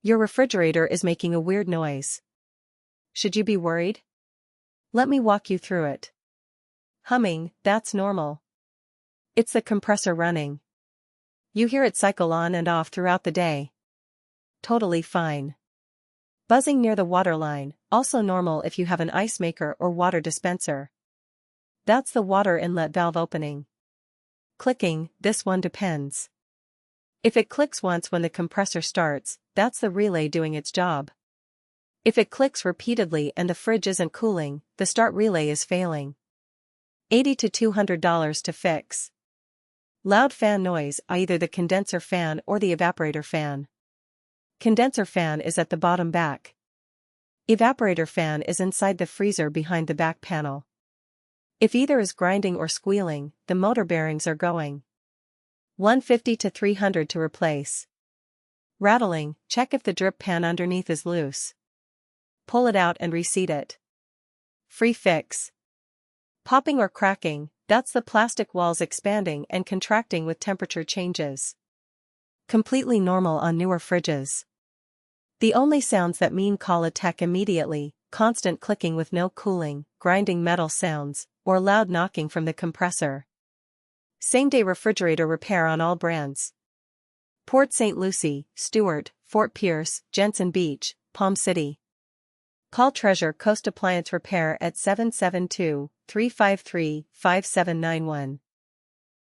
Your refrigerator is making a weird noise. Should you be worried? Let me walk you through it. Humming, that's normal. It's the compressor running. You hear it cycle on and off throughout the day. Totally fine. Buzzing near the water line, also normal if you have an ice maker or water dispenser. That's the water inlet valve opening. Clicking, this one depends. If it clicks once when the compressor starts, that's the relay doing its job. If it clicks repeatedly and the fridge isn't cooling, the start relay is failing. $80 to $200 to fix. Loud fan noise, either the condenser fan or the evaporator fan. Condenser fan is at the bottom back. Evaporator fan is inside the freezer behind the back panel. If either is grinding or squealing, the motor bearings are going. $150 to $300 to replace. Rattling, check if the drip pan underneath is loose. Pull it out and reseat it. Free fix. Popping or cracking, that's the plastic walls expanding and contracting with temperature changes. Completely normal on newer fridges. The only sounds that mean call a tech immediately: constant clicking with no cooling, grinding metal sounds, or loud knocking from the compressor. Same-day refrigerator repair on all brands. Port St. Lucie, Stewart, Fort Pierce, Jensen Beach, Palm City. Call Treasure Coast Appliance Repair at 772-353-5791.